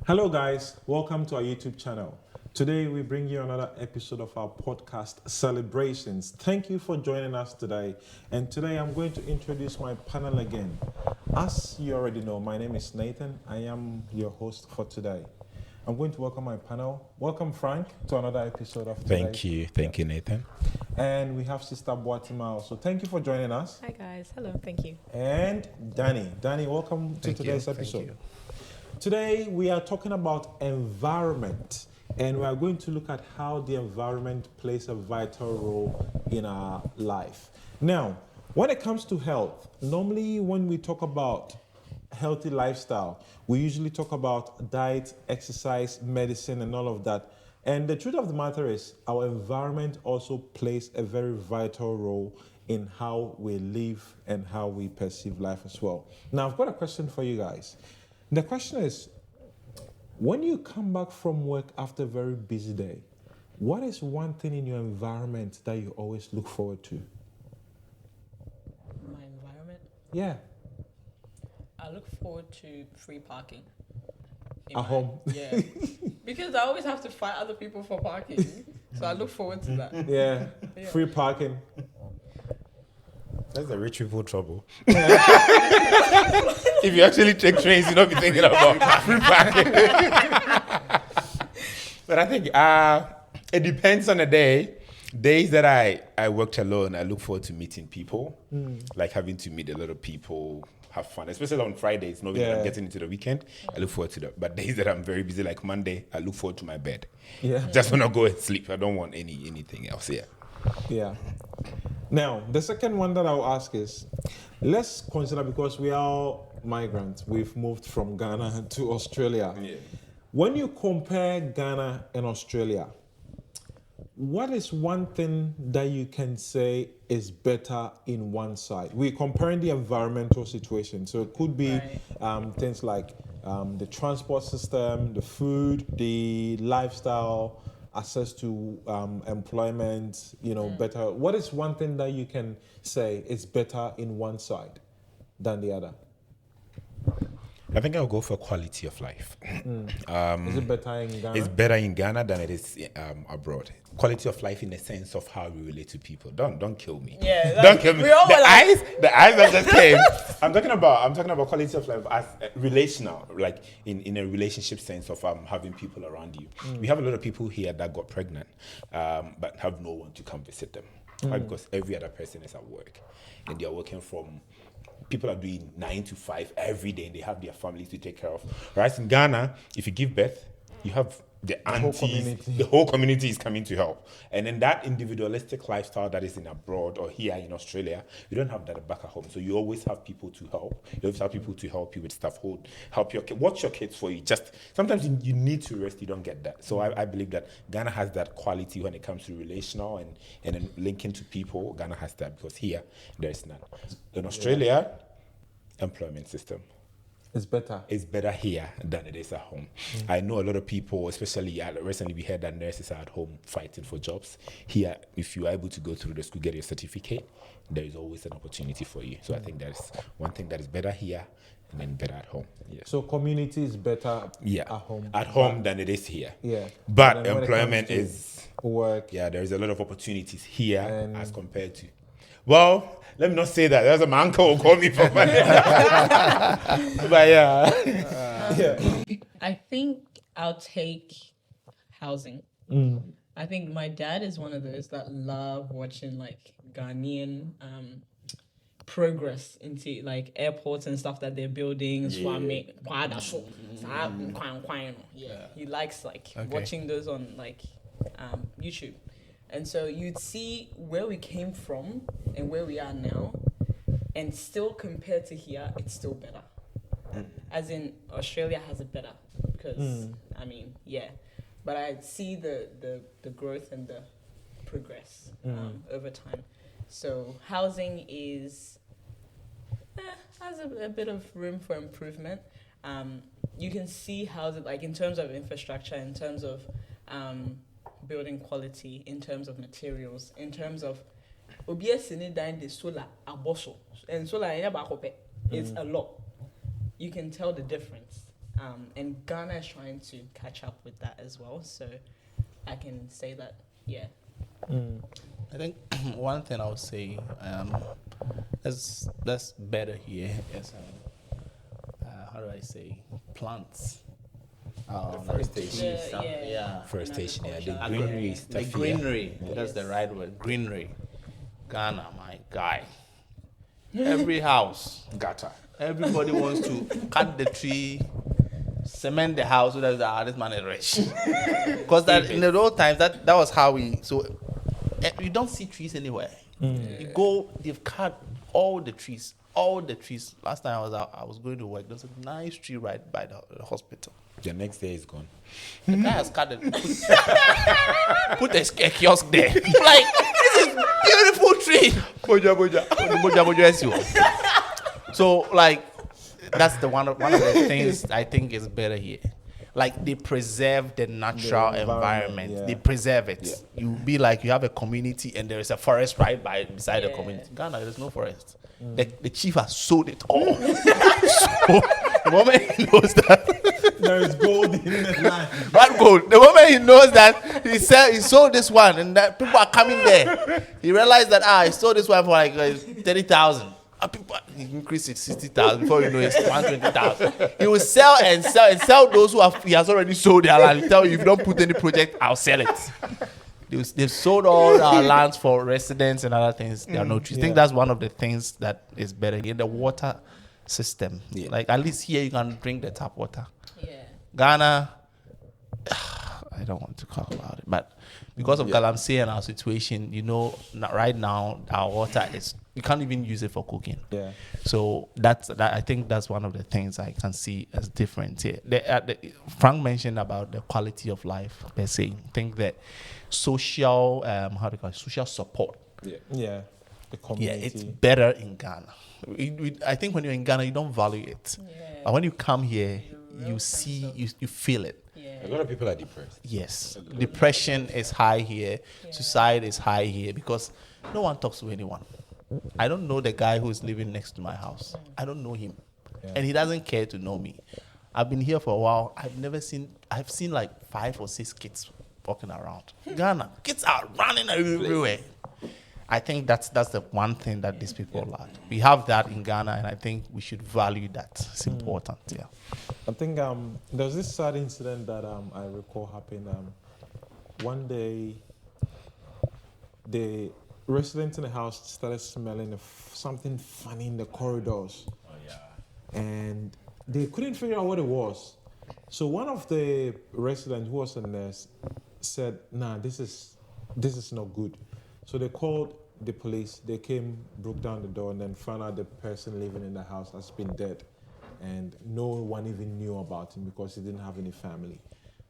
Hello guys, welcome to our YouTube channel. Today we bring you another episode of our podcast Celebrations. Thank you for joining us today. And today I'm going to introduce my panel again. As you already know, my name is Nathan. I am your host for today. I'm going to welcome my panel. Welcome Frank to another episode of today. Thank you, Nathan. And we have Sister Boatima. So thank you for joining us. Hi guys, hello, thank you. And Danny, welcome to today's episode. Today we are talking about environment, and we are going to look at how the environment plays a vital role in our life. Now, when it comes to health, normally when we talk about healthy lifestyle, we usually talk about diet, exercise, medicine, and all of that. And the truth of the matter is, our environment also plays a very vital role in how we live and how we perceive life as well. Now, I've got a question for you guys. The question is, when you come back from work after a very busy day, what is one thing in your environment that you always look forward to? My environment? Yeah. I look forward to free parking. At home? Yeah. Because I always have to fight other people for parking. So I look forward to that. Yeah, free parking. That's the rich people trouble. If you actually take trains, you'll not be thinking about free parking. But I think it depends on the day. Days that I worked alone, I look forward to meeting people, like having to meet a lot of people, have fun, especially on Fridays, knowing that I'm getting into the weekend. I look forward to that. But days that I'm very busy, like Monday, I look forward to my bed. Yeah. Just want to go and sleep. I don't want anything else here. Yeah. Now, the second one that I'll ask is, let's consider, because we are all migrants, we've moved from Ghana to Australia. Yeah. When you compare Ghana and Australia, what is one thing that you can say is better in one side? We're comparing the environmental situation. So it could be things like the transport system, the food, the lifestyle, access to employment, better. What is one thing that you can say is better in one side than the other? I think I'll go for quality of life. Is it better in Ghana? It's better in Ghana than it is abroad. Quality of life in the sense of how we relate to people. Don't kill me. Yeah, don't kill me. The eyes that just came. I'm talking about quality of life as relational, like in a relationship sense of having people around you. We have a lot of people here that got pregnant, but have no one to come visit them. Why? Because every other person is at work, and they are working from. People are doing 9 to 5 every day, and they have their families to take care of. Whereas in Ghana, if you give birth, you have the aunties, the whole community is coming to help. And then that individualistic lifestyle that is in abroad or here in Australia, you don't have that back at home. So you always have people to help. You always have people to help you with stuff, help your kids, watch your kids for you. Just sometimes you need to rest, you don't get that. So I believe that Ghana has that quality when it comes to relational and then linking to people. Ghana has that because here there is none. In Australia, employment system. It's better. It's better here than it is at home. I know a lot of people, especially recently we heard that nurses are at home fighting for jobs. Here, if you are able to go through the school, get your certificate, there is always an opportunity for you. So I think that's one thing that is better here and then better at home. Yeah. So community is better at home. At home than it is here. Yeah. But employment is work. Yeah, there is a lot of opportunities here as compared to. Well, let me not say that. There's my uncle will call me for money. But I think I'll take housing. I think my dad is one of those that love watching like Ghanaian progress into like airports and stuff that they're building. He likes watching those on like YouTube. And so you'd see where we came from and where we are now, and still compared to here, it's still better. As in, Australia has it better because, But I see the growth and the progress over time. So housing has a bit of room for improvement. You can see housing, like in terms of infrastructure, in terms of building quality, in terms of materials, in terms of the solar aboso and solar is a lot. You can tell the difference. And Ghana is trying to catch up with that as well. So I can say that, yeah. I think one thing I would say that's better here is how do I say plants. Forestation. Yeah. Forestation, yeah. The Agriculture. greenery is The stuff. greenery. That's the right word. Greenery. Ghana, my guy. Every house, Gutter. everybody wants to cut the tree, cement the house so that this man is rich. Because that in the old times that was how we. So you don't see trees anywhere. You go, they've cut all the trees. Last time I was out, I was going to work. There's a nice tree right by the hospital. The next day is gone. The guy has cut it. Put a kiosk there. Like, this is beautiful tree. So, like, that's the one of the things I think is better here. Like, they preserve the natural environment. yeah. They preserve it. Yeah. You be like you have a community and there is a forest right beside the community. Ghana, there's no forest. The chief has sold it all. So the moment he knows that There is gold in the land. what gold? The moment he knows that he sold this one and that people are coming there, he realized that he sold this one for like 30,000. He increased it 60,000 before you know it's 120,000. He will sell and sell those he has already sold their land. He'll tell you if you don't put any project, I'll sell it. They've sold all our lands for residents and other things. There are no trees. I think that's one of the things that is better in the water system. Yeah. Like at least here you can drink the tap water. Yeah. Ghana, I don't want to talk about it, but because of Galamsey and our situation, right now our water is you can't even use it for cooking. Yeah. So I think that's one of the things I can see as different here. Frank mentioned about the quality of life per se. I think that social social support. Yeah. The community. Yeah, it's better in Ghana. I think when you're in Ghana, you don't value it. Yeah. But when you come here, real you see, you feel it. Yeah. A lot of people are depressed. Yes. Depression is high here. Suicide is high here because no one talks to anyone. I don't know the guy who is living next to my house. I don't know him. Yeah. And he doesn't care to know me. I've been here for a while. I've seen like 5 or 6 kids walking around. Ghana, kids are running everywhere. I think that's the one thing that these people lack. We have that in Ghana, and I think we should value that. It's important. Yeah. I think there was this sad incident that I recall happened. One day, the residents in the house started smelling something funny in the corridors. Oh, yeah. And they couldn't figure out what it was. So one of the residents who was a nurse said, "Nah, this is not good." So they called the police. They came, broke down the door, and then found out the person living in the house has been dead. And no one even knew about him because he didn't have any family.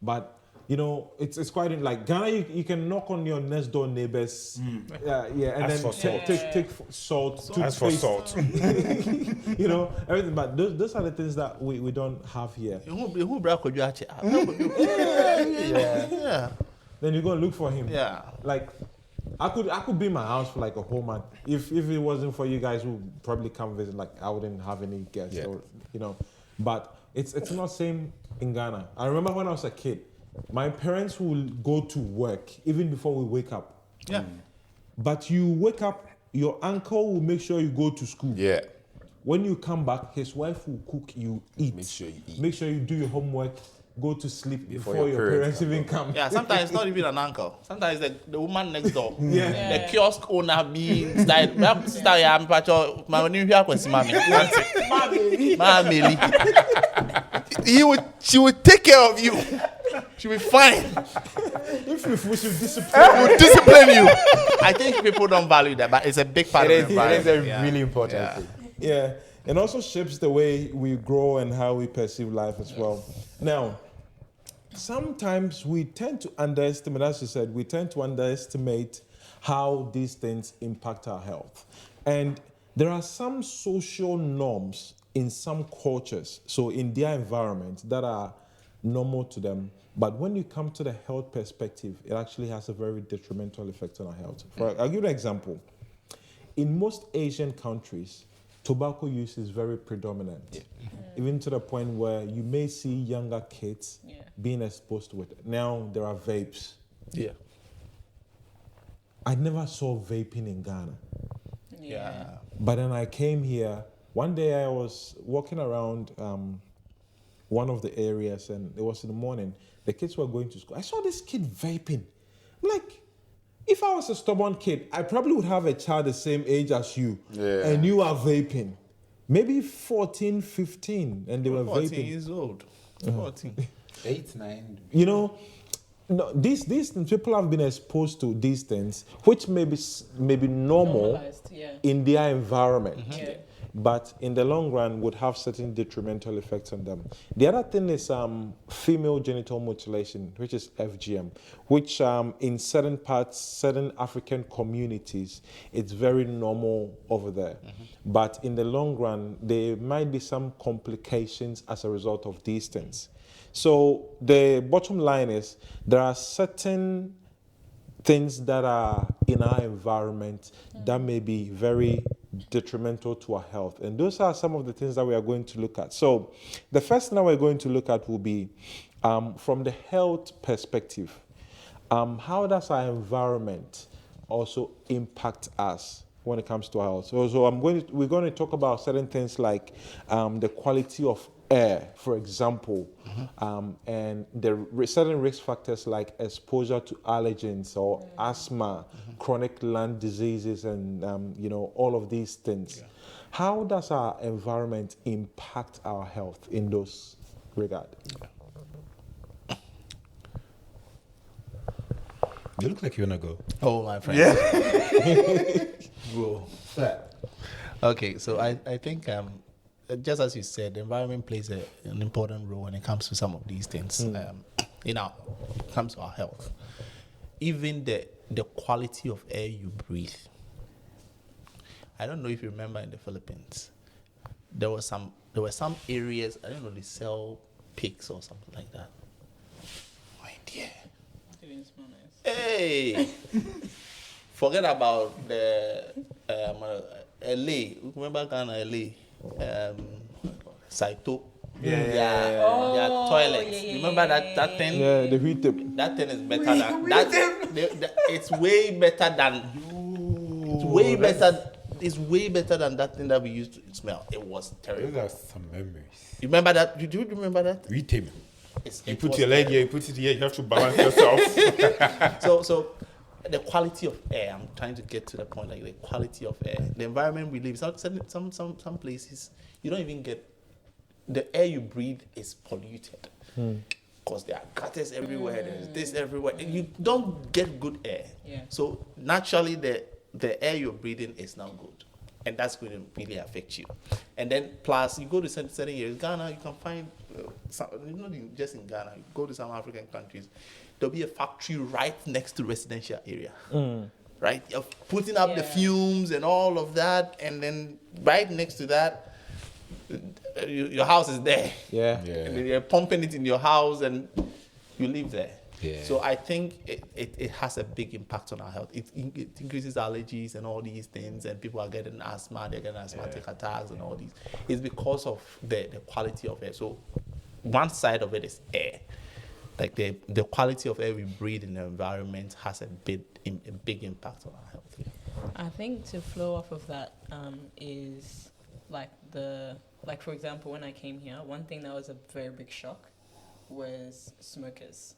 But, it's quite like Ghana, you can knock on your next door neighbors. And Ask for then take salt. As for toothpaste, salt. everything. But those are the things that we don't have here. Yeah. Then you go and look for him. Yeah. Like, I could be in my house for like a whole month. If it wasn't for you guys who probably come visit, like I wouldn't have any guests. Yeah. Or But it's not same in Ghana. I remember when I was a kid, my parents will go to work even before we wake up. Yeah. But you wake up, your uncle will make sure you go to school. Yeah. When you come back, his wife will cook, you eat. Make sure you eat. Make sure you do your homework, go to sleep Before before your your parents parents even come. Yeah, sometimes it's not even an uncle. Sometimes the woman next door. Yeah. The kiosk owner being style. She would take care of you. She'll be fine. If we should discipline. Will discipline you. I think people don't value that, but it's a big part of the It is environment. a really important Yeah. thing. Yeah, and also shapes the way we grow and how we perceive life as well. Now, sometimes we tend to underestimate, as you said, how these things impact our health. And there are some social norms in some cultures, so in their environment, that are normal to them. But when you come to the health perspective, it actually has a very detrimental effect on our health. I'll give you an example. In most Asian countries, tobacco use is very predominant. even to the point where you may see younger kids being exposed to it. Now there are vapes. Yeah. I never saw vaping in Ghana. Yeah. But then I came here. One day I was walking around one of the areas, and it was in the morning. The kids were going to school. I saw this kid vaping. I'm like, if I was a stubborn kid, I probably would have a child the same age as you, and you are vaping. Maybe 14, 15, and they were 14 vaping. years old. 14. 8, 9. You know, no, these things, people have been exposed to these things, which may be normal in their environment. But in the long run would have certain detrimental effects on them. The other thing is female genital mutilation, which is FGM, which in certain parts, certain African communities, it's very normal over there. But in the long run, there might be some complications as a result of these things. So the bottom line is there are certain things that are in our environment that may be very detrimental to our health. And those are some of the things that we are going to look at. So the first thing that we're going to look at will be from the health perspective. How does our environment also impact us when it comes to our health? So we're going to talk about certain things like the quality of air, for example, and certain risk factors like exposure to allergens or asthma, chronic lung diseases, and all of these things. How does our environment impact our health in those regards? You look like you wanna go. Oh, my friend. Bro. Okay, so I think just as you said, the environment plays an important role when it comes to some of these things. It comes to our health. Even the quality of air you breathe. I don't know if you remember in the Philippines, there were some areas, I don't know, they sell pigs or something like that. My dear. Didn't smell nice. Hey! Forget about the LA. Remember Ghana, LA? Saito. Their toilets. Remember that thing? Yeah, the heat tip. That thing is better than that. It's way better than. It's way better than that thing that we used to smell. It was terrible. Those are some memories. You remember that? Do you remember that? Retame. You put your leg here, you put it here, you have to balance yourself. So the quality of air, I'm trying to get to the point, like the quality of air, the environment we live. Some places you don't even get, the air you breathe is polluted because there are gutters everywhere. There's this everywhere. And you don't get good air. So naturally, the air you're breathing is not good, and that's going to really affect you. And then plus, you go to certain areas, Ghana, you can find, not just in Ghana, you go to some African countries, there'll be a factory right next to residential area. Right? You're putting up the fumes and all of that, and then right next to that, your house is there. And then you're pumping it in your house, and you live there. So I think it has a big impact on our health. It increases allergies and all these things, and people are getting asthma, they're getting asthmatic attacks and all these. It's because of the quality of air. So one side of it is air. Like the quality of air we breathe in the environment has a big impact on our health. I think to flow off of that is like for example, when I came here, one thing that was a very big shock was smokers.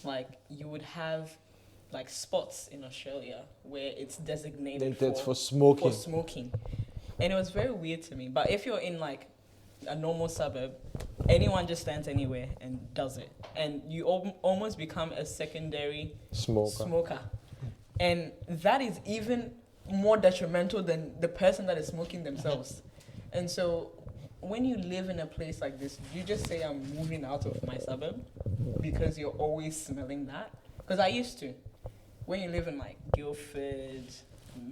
Like you would have like spots in Australia where it's designated for smoking. And it was very weird to me. But if you're in like a normal suburb, anyone just stands anywhere and does it, and you almost become a secondary smoker. And that is even more detrimental than the person that is smoking themselves. And so when you live in a place like this, you just say I'm moving out of my suburb because you're always smelling that? Because I used to. When you live in like Guildford,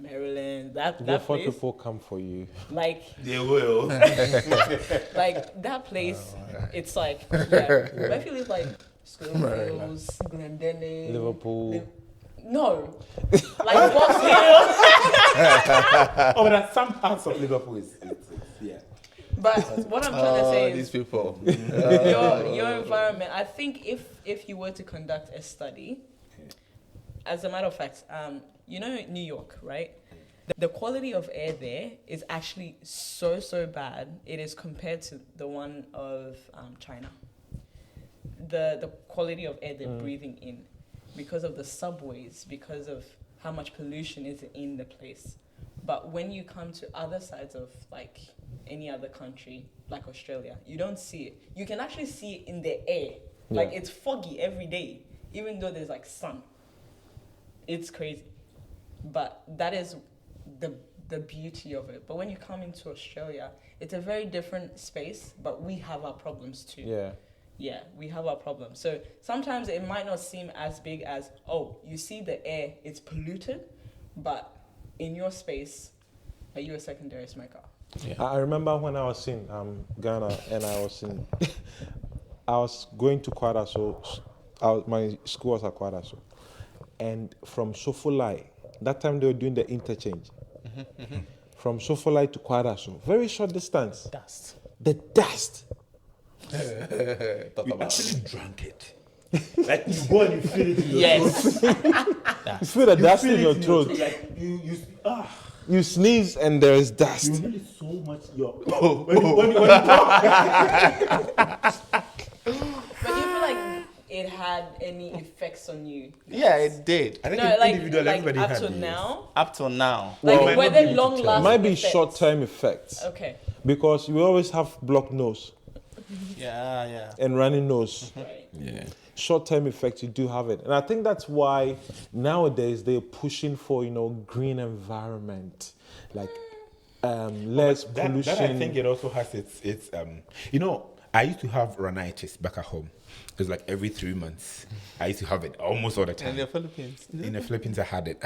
Maryland, that place, people come for you. Like they will. Like that place, it's like but if you live like Schofields, Glendale, Liverpool. No, like Box Hill. But at some parts of Liverpool, it's But what I'm trying to say these is people. your environment. I think if you were to conduct a study, as a matter of fact, you know New York, right? The quality of air there is actually so bad. It is compared to the one of China. The quality of air they're breathing in, because of the subways, because of how much pollution is in the place. But when you come to other sides of like any other country, like Australia, you don't see it. You can actually see it in the air. Yeah. Like it's foggy every day, even though there's like sun. It's crazy. But that is the beauty of it. But when you come into Australia, it's a very different space, but we have our problems too. Yeah. Yeah, we have our problems. So sometimes it might not seem as big as, oh, you see the air, it's polluted, but in your space, are you a secondary smoker? Yeah. I remember when I was in Ghana and I was going to Kwadaso. My school was at Kwadaso. And from Sofolai, that time they were doing the interchange. From Sofolai to Kwadaso, very short distance. Dust. The dust. We actually drank it. Like you go and you feel it in your throat. Yes. You feel the dust feel in it your throat. Like You sneeze and there is you dust. feel it so much. When you talk. But do you feel like it had any effects on you? Yeah, it did. I think No, like, individual, like everybody up had to this. now? Up till now. Like, Well, were might they not be able to tell. long-lasting Might be effects? short-term effects Okay. because we always have blocked nose Yeah. and running nose. Right. Yeah. Short-term effects, you do have it, and I think that's why nowadays they're pushing for green environment, like less pollution. That I think it also has its I used to have rhinitis back at home. It was like every 3 months. I used to have it almost all the time. In the Philippines. In the Philippines, I had it.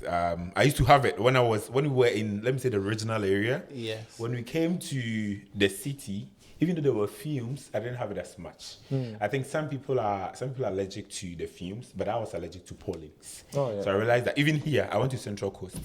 I used to have it when we were in, let me say, the regional area. Yes. When we came to the city, even though there were fumes, I didn't have it as much. I think some people are allergic to the fumes, but I was allergic to pollens. Oh, yeah. So I realized that even here, I went to Central Coast,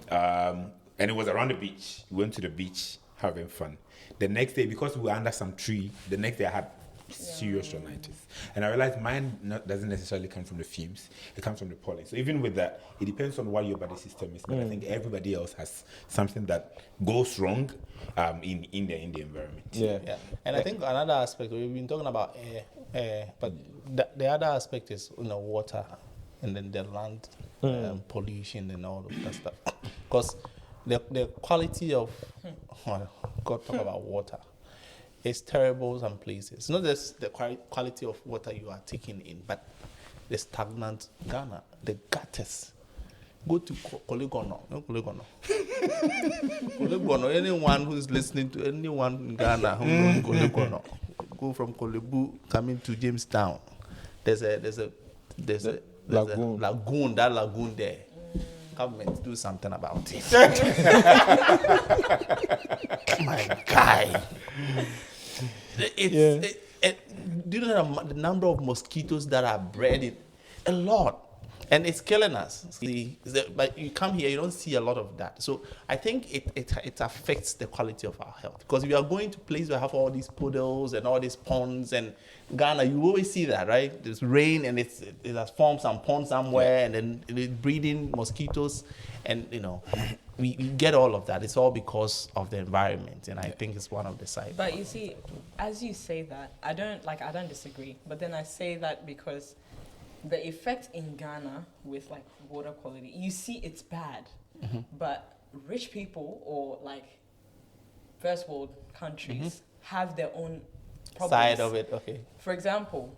and it was around the beach. We went to the beach having fun. The next day, because we were under some tree, I had serious rhinitis. And I realized mine doesn't necessarily come from the fumes, it comes from the pollen. So even with that, it depends on what your body system is. But I think everybody else has something that goes wrong in the environment. Yeah. And I think another aspect, we've been talking about air, but the other aspect is water and then the land pollution and all of that stuff. Because the quality of God talk about water. It's terrible some places. Not just the quality of water you are taking in, but the stagnant Ghana, the gutters. Go to Kolegono. No, Kolegono. Kolegono. Anyone who's listening to anyone in Ghana who knows Kolegono, go from Kolebu coming to Jamestown. There's a lagoon. That lagoon there. Government do something about it. My guy. Do you know the number of mosquitoes that are bred in? A lot. And it's killing us. But you come here, you don't see a lot of that. So I think it affects the quality of our health. Because if you are going to places where you have all these puddles and all these ponds, and Ghana, you always see that, right? There's rain and it has formed some pond somewhere, and then it's breeding mosquitoes. And, we get all of that. It's all because of the environment. And I think it's one of the sides. But you see, as you say that, I don't disagree. But then I say that because the effect in Ghana with like water quality, you see it's bad, but rich people or like first world countries have their own problems. Side of it, okay. For example,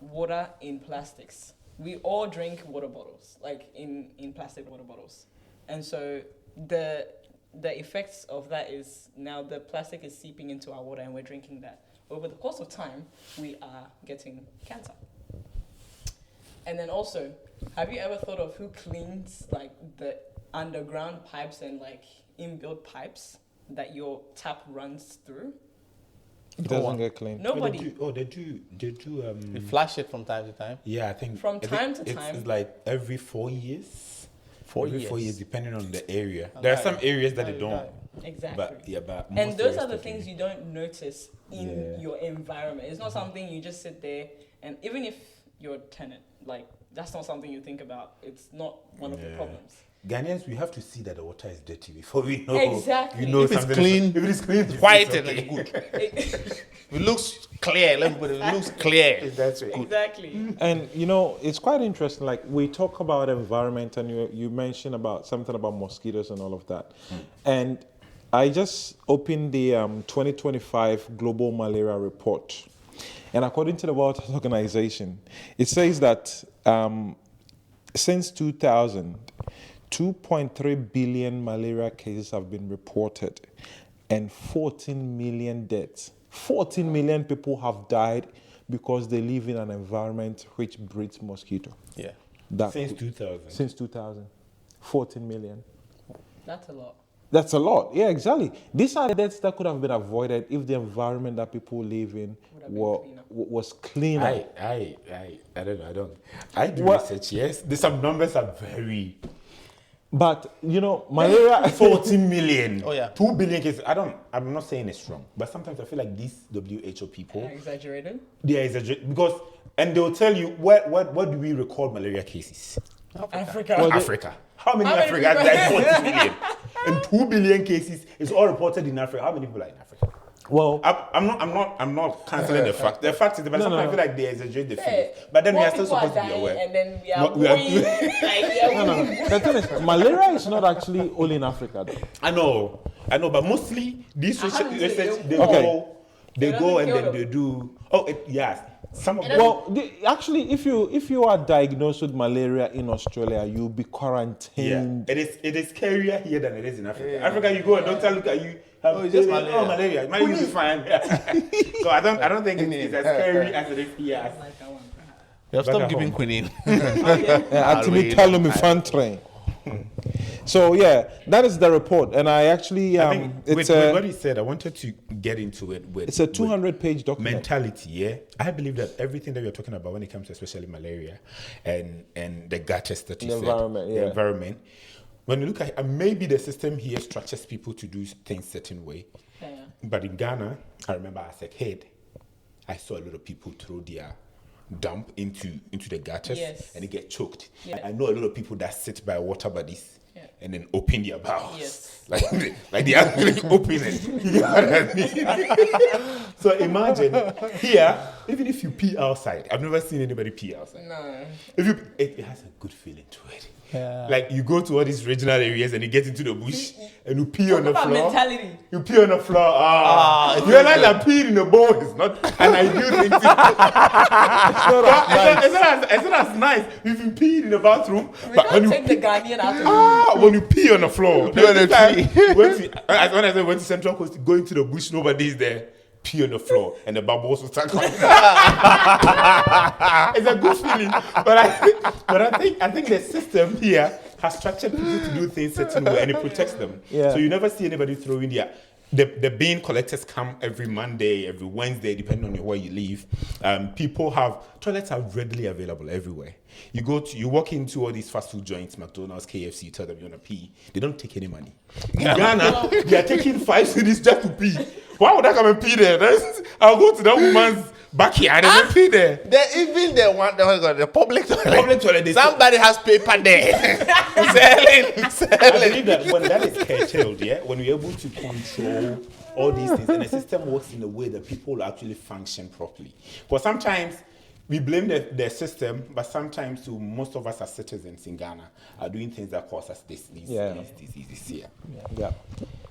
water in plastics. We all drink water bottles, like in plastic water bottles. And so the effects of that is now the plastic is seeping into our water and we're drinking that. Over the course of time, we are getting cancer. And then also, have you ever thought of who cleans like the underground pipes and like inbuilt pipes that your tap runs through? It doesn't get clean. Nobody. They do. We flash it from time to time. Yeah, I think From time to time. It's like every 4 years. 4 every years. 4 years, depending on the area. There are some areas that they don't. Exactly. But and most those of are the us things you don't notice in your environment. It's not something you just sit there and even if you're a tenant, like that's not something you think about. It's not one of the problems. Ghanaians, we have to see that the water is dirty before we know. Exactly. You know If it's something clean, if it is clean, white, it's and okay. good. It looks clear. Let me put it. It looks clear. That's right. Exactly. And you know, it's quite interesting. Like we talk about environment, and you mentioned about something about mosquitoes and all of that. And I just opened the 2025 Global Malaria Report, and according to the World Health Organization, it says that since 2000, 2.3 billion malaria cases have been reported, and 14 million deaths. 14 million people have died because they live in an environment which breeds mosquito. Yeah. Since 2000. Since 2000. 14 million. That's a lot. That's a lot. Yeah, exactly. These are deaths that could have been avoided if the environment that people live in was cleaner. I don't know. I do What? research, yes. Some numbers are very... But, you know, malaria... 14 million. Oh, yeah. 2 billion cases. I'm not saying it's wrong, but sometimes I feel like these WHO people... Exaggerated? They are exaggerating because... And they'll tell you, what do we record malaria cases? Africa. Africa. How many How many Africans people- died? 40 million. And 2 billion cases is all reported in Africa. How many people are in Africa? Well, I'm not cancelling the fact. The fact is, but sometimes I feel like they exaggerate the figures. But then we are still supposed to be aware. And then we are No, we are- going, like, the thing is, malaria is not actually only in Africa, though. I know, but mostly these research, they Okay. go It and doesn't then kill they do. Yes, some of It them. doesn't- Well, actually, if you are diagnosed with malaria in Australia, you'll be quarantined. Yeah, it is scarier here than it is in Africa. Africa, you go and doctor look at you. It's just malaria. Oh, malaria. Malaria, you'll be fine. So I don't think it's as scary as it is here. like that one. You have Back stopped at giving home. quinine. Actually, talumifantrin. So yeah, that is the report, and I actually I think it's with what he said, I wanted to get into it with it's a with 200-page document. mentality. Yeah, I believe that everything that we're talking about when it comes to especially malaria and the gutters that you The said, environment, the yeah. environment. When you look at maybe the system here structures people to do things certain way, Yeah. but in Ghana, I remember as a kid, I saw a lot of people throw their dump into the gutters Yes. and they get choked. Yeah. I know a lot of people that sit by water bodies Yeah. and then open their bowels. Yes. Like they actually open it. You know what I mean? So imagine here, even if you pee outside, I've never seen anybody pee outside. No. It has a good feeling to it. Yeah. Like you go to all these regional areas and you get into the bush and you pee Talk on the about floor. mentality. You pee on the floor. You realize that peeing in the bowl is not an ideal thing to do. It's not as nice if you pee in the bathroom. We But when don't you take the Ghanaian out of when you pee on the floor, pee on the tree. when I went to Central Coast, going to the bush, nobody is there. Pee on the floor, and the bubbles will start coming. It's a good feeling, but I think the system here has structured people to do things certain way, and it protects them. Yeah. So you never see anybody throwing the bin collectors come every Monday, every Wednesday, depending on where you live. People have toilets are readily available everywhere. You walk into all these fast food joints, McDonald's, KFC, you tell them you want to pee. They don't take any money. In Ghana, they are taking 5 cedis just to pee. Why would I come and pee there? I'll go to that woman's backyard and pee there. Even the public toilet. Public toilet, they Somebody has paper there. I selling. believe that when that is curtailed, when we're able to control all these things and the system works in a way that people actually function properly. But sometimes we blame the system, but sometimes to most of us as citizens in Ghana are doing things that cause us these diseases here. Yeah.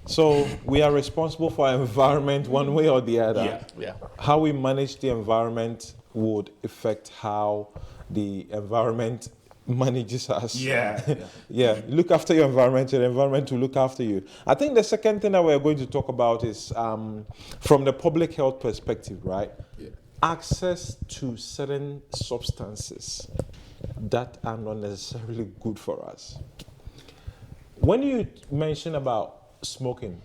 So we are responsible for our environment one way or the other. Yeah. How we manage the environment would affect how the environment manages us. Yeah. Look after your environment, and the environment will look after you. I think the second thing that we're going to talk about is from the public health perspective, right? Yeah. Access to certain substances that are not necessarily good for us. When you mention about smoking,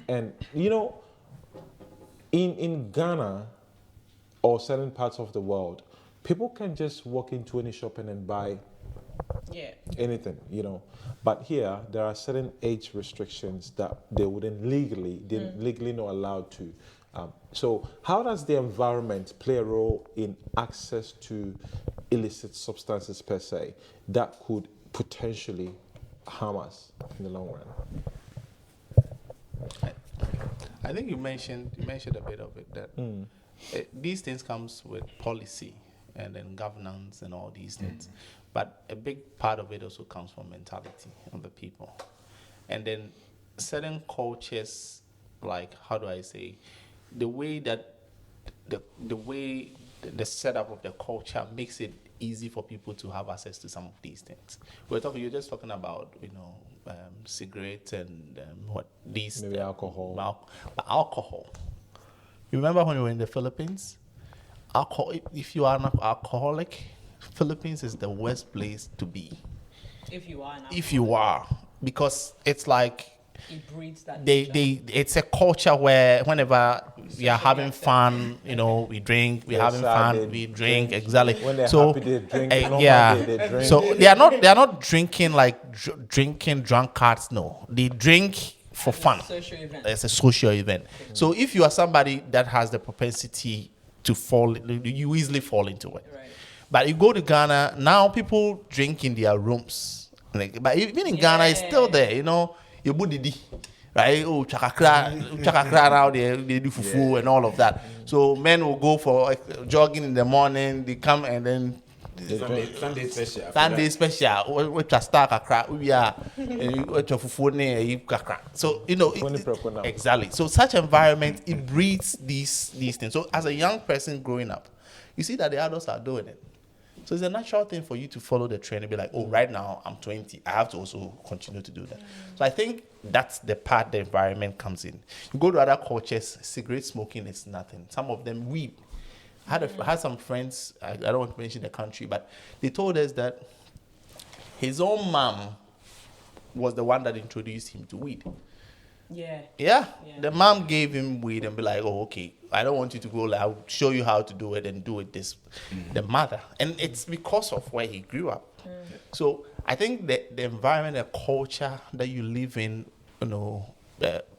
and in Ghana or certain parts of the world, people can just walk into any shop and then buy anything, But here, there are certain age restrictions that they wouldn't legally not allowed to. So how does the environment play a role in access to illicit substances per se that could potentially harm us in the long run? I think you mentioned a bit of it, that these things comes with policy and then governance and all these things. But a big part of it also comes from mentality of the people. And then certain cultures, like, how do I say, the way that the setup of the culture makes it easy for people to have access to some of these things. You're just talking about, cigarettes and maybe alcohol. Alcohol. You remember when you were in the Philippines? Alcohol. If you are an alcoholic, Philippines is the worst place to be. If you are, because it's like it breeds that. It's a culture where whenever we are having fun, we drink. We're having fun. We drink. Exactly. When they're happy, they drink. They drink. So they are not drinking like drinking drunkards. No, they drink for fun. It's a social event. So if you are somebody that has the propensity to fall, you easily fall into it. Right. But you go to Ghana, now people drink in their rooms. But even in Ghana, it's still there, You budidi, right? Oh, chakakra now, they do fufu and all of that. So men will go for jogging in the morning, they come and then Sunday special. Sunday special. Which are star kakra, we are which are fufu ne kakra. So exactly. So such environment, it breeds these things. So as a young person growing up, you see that the adults are doing it. So it's a natural thing for you to follow the trend and be like, oh, right now I'm 20. I have to also continue to do that. So I think that's the part the environment comes in. You go to other cultures, cigarette smoking is nothing. Some of them weed. I had some friends, I don't want to mention the country, but they told us that his own mom was the one that introduced him to weed. Yeah. The mom gave him weed and be like, oh, okay, I don't want you to go. I'll show you how to do it and do it this. The mother. And it's because of where he grew up. So I think that the environment, the culture that you live in,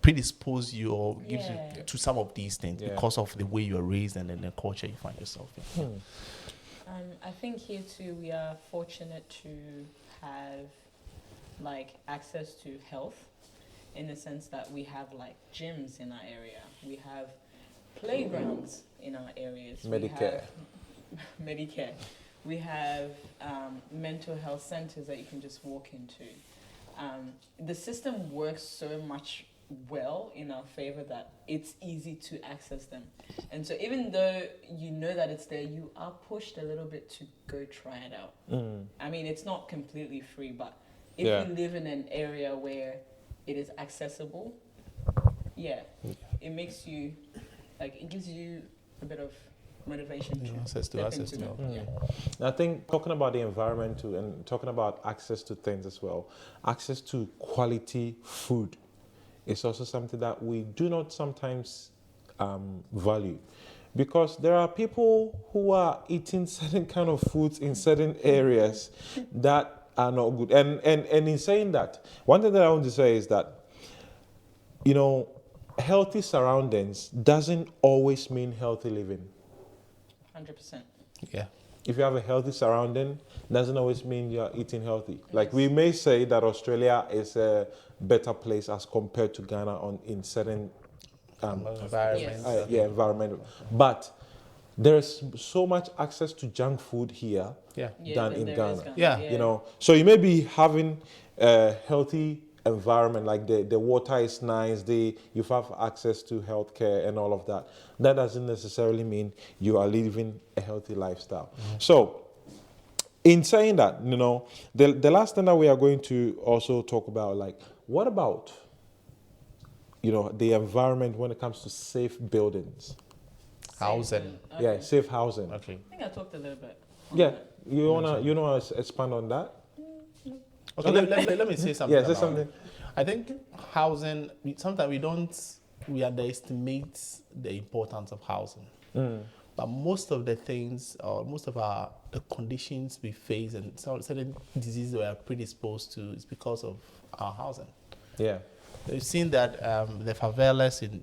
predispose you or gives you to some of these things because of the way you're raised and then the culture you find yourself in. I think here too, we are fortunate to have access to health, in the sense that we have gyms in our area, we have playgrounds in our areas, Medicare, we have mental health centers that you can just walk into. The system works so much well in our favor that it's easy to access them. And so even though you know that it's there, you are pushed a little bit to go try it out. I mean, it's not completely free, but if you live in an area where it is accessible, it makes you, it gives you a bit of motivation to access to I think talking about the environment too, and talking about access to things as well, access to quality food is also something that we do not sometimes value, because there are people who are eating certain kind of foods in certain areas that are not good. And in saying that, one thing that I want to say is that, healthy surroundings doesn't always mean healthy living. 100%. Yeah. If you have a healthy surrounding, doesn't always mean you're eating healthy. Like, we may say that Australia is a better place as compared to Ghana in certain environment. But there's so much access to junk food here than in Ghana. So you may be having a healthy environment, like the water is nice, you have access to healthcare and all of that. That doesn't necessarily mean you are living a healthy lifestyle. So in saying that, the last thing that we are going to also talk about, what about, the environment when it comes to safe buildings? Housing. Okay. Yeah, safe housing. Okay. I think I talked a little bit. You wanna expand on that? Okay, let me say something. Yeah, say something. I think housing, sometimes we underestimate the importance of housing. But most of the things, or most of the conditions we face and certain diseases we are predisposed to is because of our housing. Yeah. We've seen that the favelas in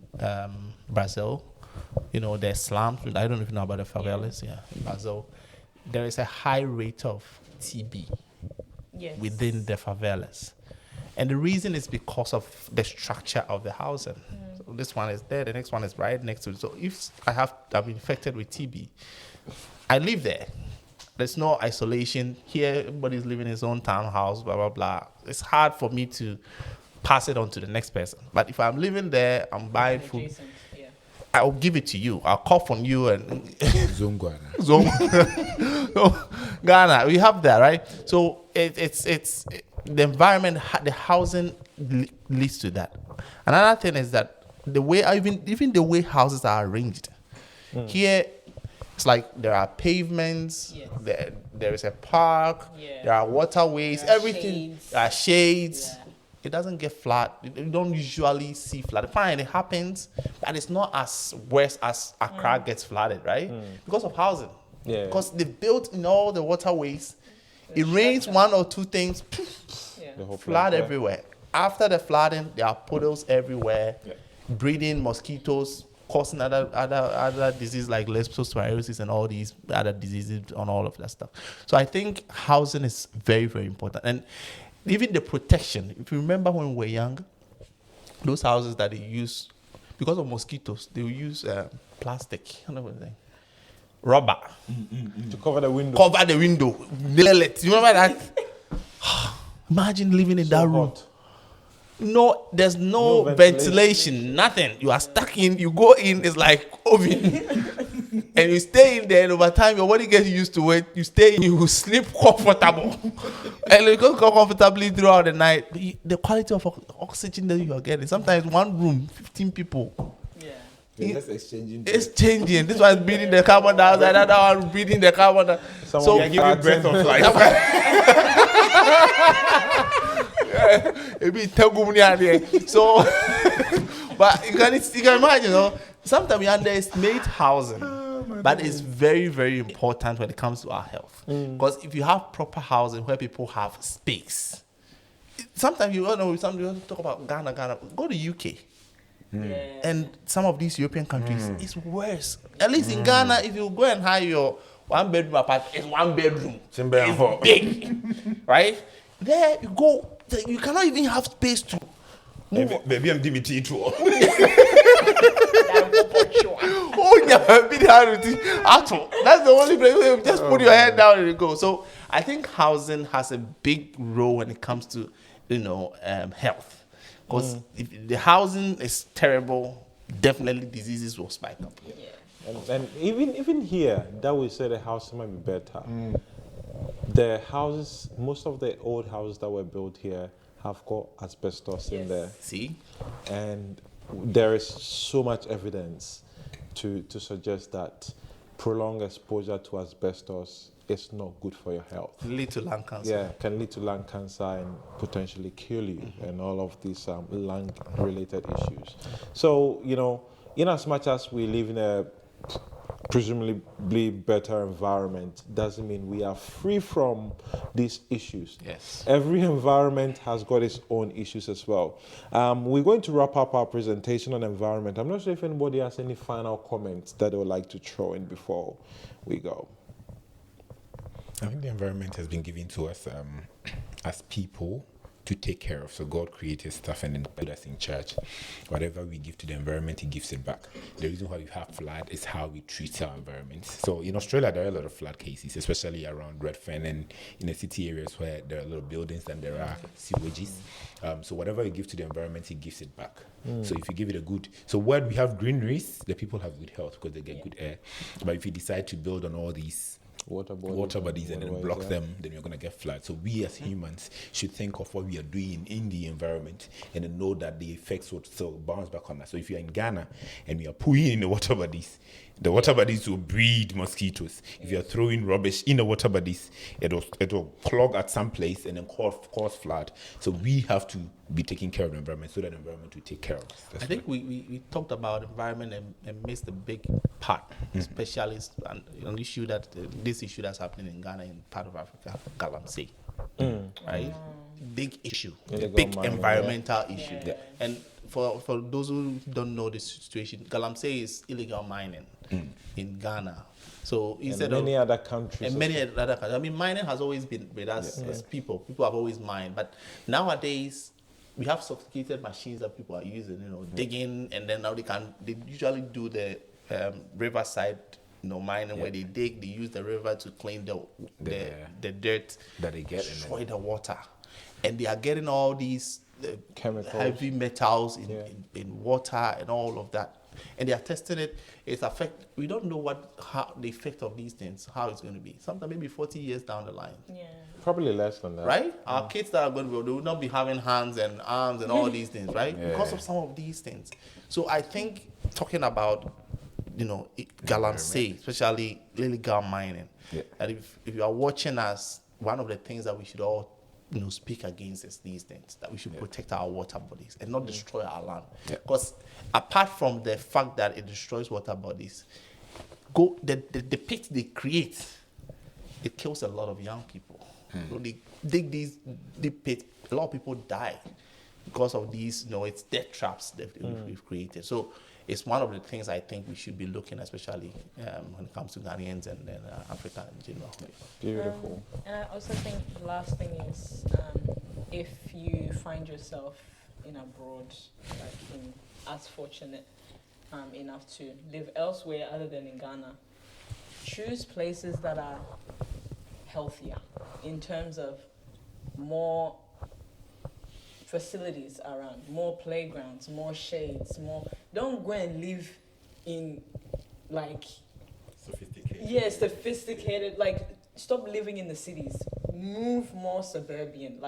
Brazil, the slums. I don't know if you know about the favelas. Yeah, in Brazil, there is a high rate of TB within the favelas, and the reason is because of the structure of the housing. So this one is there, the next one is right next to it. So if I'm infected with TB, I live there. There's no isolation here. Everybody's living in his own townhouse. Blah blah blah. It's hard for me to pass it on to the next person. But if I'm living there, I'm buying food. I'll give it to you. I'll cough on you and Ghana. We have that, right? So it's the environment, the housing leads to that. Another thing is that the way even the way houses are arranged here, it's like there are pavements, there is a park, there are waterways, everything. Shades. There are shades. Yeah. It doesn't get flat. You don't usually see flood. Fine, it happens, but it's not as worse as Accra gets flooded, right? Because of housing. Yeah. Because they built in all the waterways. It rains one or two things, flood everywhere. After the flooding, there are puddles everywhere, breeding mosquitoes, causing other diseases like leptospirosis and all these other diseases on all of that stuff. So I think housing is very, very important. And even the protection, if you remember when we were young, those houses that they use, because of mosquitoes, they will use plastic, rubber. To cover the window. Cover the window. Nail it. You remember that? Imagine living in that room. Hot. No, there's no ventilation, nothing. You are stuck in, you go in, it's like oven. And you stay in there, and over time, your body gets used to it. You stay in, you will sleep comfortable. And you go comfortably throughout the night. The quality of oxygen that you are getting, sometimes one room, 15 people. It's exchanging. It's changing. This one is breathing the carbon dioxide, another one breathing the carbon dioxide. So you're giving breath of life. So, but you can imagine, sometimes we underestimate housing, but it's very, very important when it comes to our health. Because if you have proper housing where people have space, sometimes you talk about Ghana, go to UK. And some of these European countries, it's worse. At least in Ghana, if you go and hire your one-bedroom apartment, it's one bedroom. It's big, right? There you go. You cannot even have space to move. Maybe I'm DBT too. That's the only place where you just put your head down and you go. So I think housing has a big role when it comes to health. Because if the housing is terrible, definitely diseases will spike up. And even here, that we say the housing might be better. The houses, most of the old houses that were built here have got asbestos in there. See? And there is so much evidence to suggest that prolonged exposure to asbestos is not good for your health. Lead to lung cancer. Yeah, can lead to lung cancer and potentially kill you and all of these lung-related issues. So, in as much as we live in a presumably better environment, doesn't mean we are free from these issues. Yes. Every environment has got its own issues as well. We're going to wrap up our presentation on environment. I'm not sure if anybody has any final comments that they would like to throw in before we go. I think the environment has been given to us as people to take care of. So God created stuff and then put us in charge. Whatever we give to the environment, He gives it back. The reason why we have flood is how we treat our environment. So in Australia, there are a lot of flood cases, especially around Redfern and in the city areas where there are a lot of buildings and there are sewages. So whatever you give to the environment, He gives it back. So if you give it a good... So where we have greeneries, the people have good health because they get good air. But if you decide to build on all these water bodies and then block them, then you're going to get flood. So we as humans should think of what we are doing in the environment and then know that the effects would still bounce back on us. So if you're in Ghana and we are pooing in the water bodies, The water bodies will breed mosquitoes. If you're throwing rubbish in the water bodies, it'll clog at some place and then cause flood. So we have to be taking care of the environment so that the environment will take care of us. I think we talked about environment and missed a big part, especially an issue this issue that's happening in Ghana and part of Africa, galamsey, right? Big issue, big environmental issue. Yeah. And for those who don't know this situation, galamsey is illegal mining in Ghana. So instead many other countries. And many other countries. I mean, mining has always been with us as people. People have always mined. But nowadays, we have sophisticated machines that people are using, digging, and then now they usually do the riverside, mining where they dig, they use the river to clean the dirt that they get, destroy the water. And they are getting all these chemicals, heavy metals in water and all of that. And they are testing it. We don't know how the effect of these things, how it's going to be. Sometime maybe 40 years down the line. Yeah. Probably less than that. Right? Our kids that are going to they will not be having hands and arms and all these things, right? Yeah. Because of some of these things. So I think talking about, galamsey, especially illegal mining, that if you are watching us, one of the things that we should all speak against is these things, that we should protect our water bodies and not destroy our land. Because apart from the fact that it destroys water bodies, the pits they create, it kills a lot of young people. So they dig these deep pits, a lot of people die because of these, it's death traps that we've created. So it's one of the things I think we should be looking, especially when it comes to Ghanaians and Africa in general. Beautiful. And I also think the last thing is, if you find yourself in abroad, as fortunate enough to live elsewhere other than in Ghana, choose places that are healthier in terms of more facilities around, more playgrounds, more shades, don't go and live in sophisticated, stop living in the cities, move more suburban,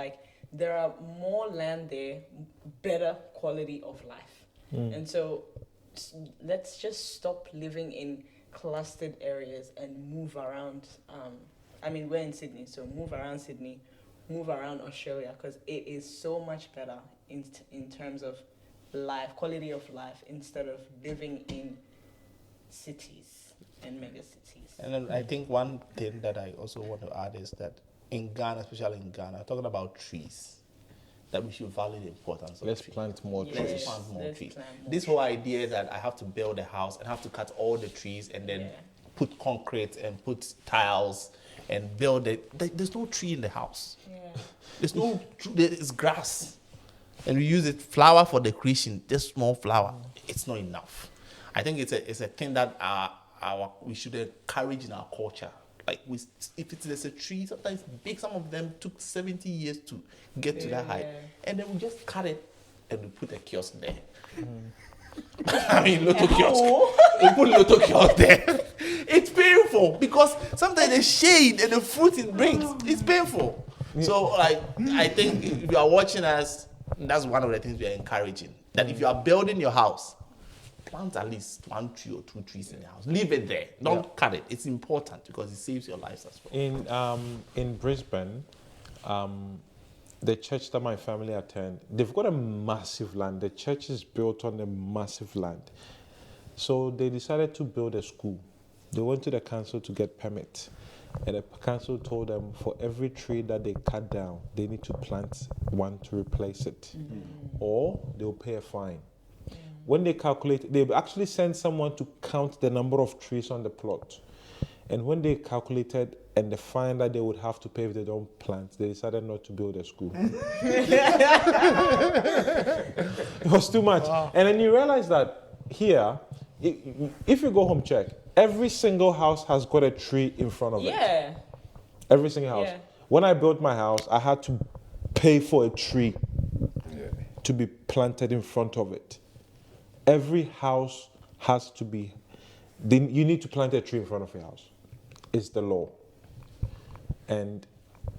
there are more land there, better quality of life. And so let's just stop living in clustered areas and move around. We're in Sydney, so move around Sydney, move around Australia, because it is so much better in terms of life, quality of life, instead of living in cities and mega cities. And then I think one thing that I also want to add is that in Ghana, especially in Ghana, talking about trees, that we should value the importance of trees. Plant more trees. Let's plant more trees. This whole idea that I have to build a house and have to cut all the trees and then put concrete and put tiles and build it. There's no tree in the house. There's grass. And we use it flower for decoration, just small flower. It's not enough. I think it's a thing that we should encourage in our culture. If there's a tree, sometimes big, some of them took 70 years to get to that height. And then we just cut it and we put a kiosk there. Little kiosk. We put little kiosk there. It's painful because sometimes the shade and the fruit it brings, it's painful. So I think if you are watching us, that's one of the things we are encouraging. That if you are building your house, plant at least 1 tree or 2 trees in the house. Leave it there. Don't cut it. It's important because it saves your lives as well. In Brisbane, the church that my family attend, they've got a massive land. The church is built on a massive land. So they decided to build a school. They went to the council to get permit. And the council told them for every tree that they cut down, they need to plant one to replace it. Or they'll pay a fine. When they calculate, they actually sent someone to count the number of trees on the plot. And when they calculated and the fine that they would have to pay if they don't plant, they decided not to build a school. It was too much. Wow. And then you realize that here, if you go home, check, every single house has got a tree in front of it. Yeah. Every single house. Yeah. When I built my house, I had to pay for a tree to be planted in front of it. Every house has to be, you need to plant a tree in front of your house. It's the law. And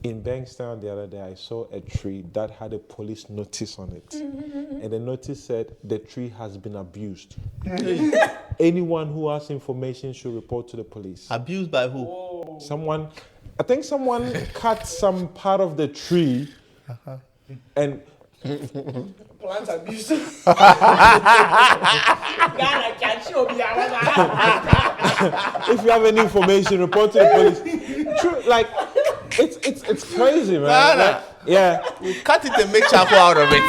in Bankstown the other day, I saw a tree that had a police notice on it. And the notice said, the tree has been abused. anyone who has information should report to the police. Abused by who? I think someone cut some part of the tree and Plant abuse. Ghana can't show me. if you have any information, report to the police. True, like it's crazy, man. Ghana. Yeah. We cut it and make charcoal out of it.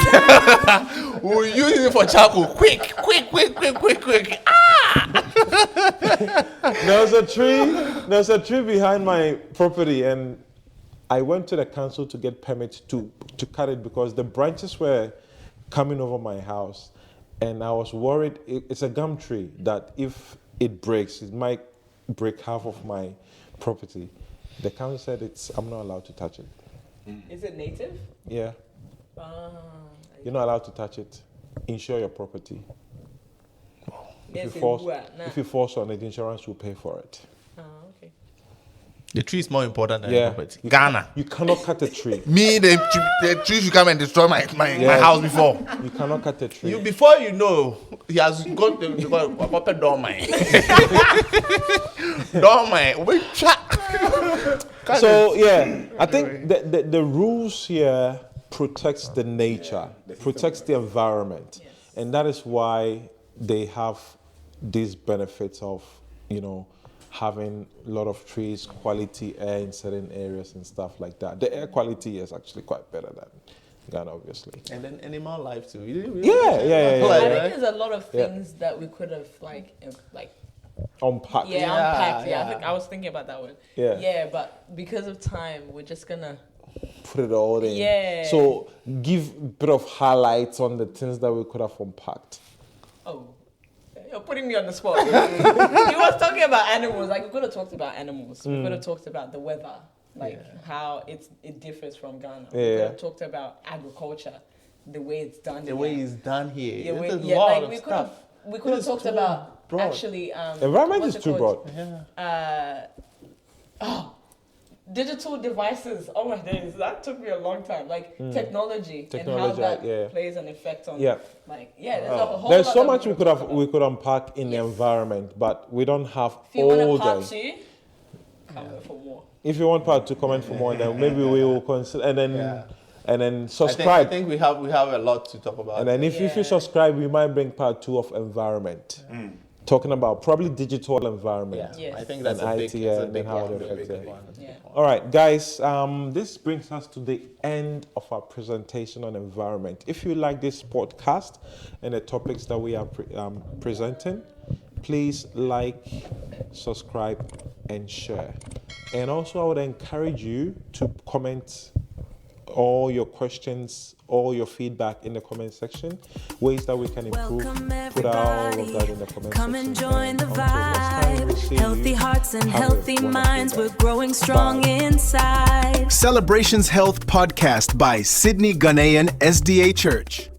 We'll use it for charcoal. Quick. There's a tree behind my property, and I went to the council to get permit to cut it because the branches were coming over my house, and I was worried. It's a gum tree that if it breaks, it might break half of my property. The council said I'm not allowed to touch it. Is it native? Yeah. You're not allowed to touch it. Insure your property. If you force on it, insurance will pay for it. Okay. The tree is more important than Yeah. the property. Ghana. You cannot cut a tree. Me, the tree should come and destroy my house before. You cannot cut a tree. Before you know, he has got a dormine. Dormine. So yeah, I think the rules here protects the nature, protects the environment, and that is why they have these benefits of, having a lot of trees, quality air in certain areas and stuff like that. The air quality is actually quite better than Ghana, obviously. And then animal life too. Yeah. I think there's a lot of things that we could have like unpacked. unpacked. I think I was thinking about that one. Yeah. But because of time, we're just gonna Put it all in. Yeah. So give a bit of highlights on the things that we could have unpacked. Oh, you're putting me on the spot. He was talking about animals. Like, we could have talked about animals. We could have talked about the weather, how it differs from Ghana. We could have talked about agriculture, the way it's done here. The way it's done here. Yeah, There's a lot of we stuff. could have talked about broad. actually. Environment what's is it too called? broad. Digital devices. Oh my days, that took me a long time. Like technology and how that plays an effect on. Yeah. There's a whole. There's lot so that much could we have we could unpack in the environment, but we don't have If you want all a part day. 2, comment for more. If you want part 2, comment for more, then maybe we will consider and then subscribe. I think we have a lot to talk about. And then if you subscribe, we might bring part 2 of environment, talking about probably digital environment. Yeah. Yes. I think that's And a big, IT, it's a and big how one. it affects it. Yeah. All right, guys, this brings us to the end of our presentation on environment. If you like this podcast and the topics that we are presenting, please like, subscribe, and share. And also, I would encourage you to comment all your questions, all your feedback in the comment section, ways that we can improve. Put all of that in the comment Come section. and join the Until next time, we'll see vibe. Healthy you. hearts and Have a healthy wonderful minds. day. We're growing strong Bye. inside. Celebrations Health Podcast by Sydney-Ghanaian SDA Church.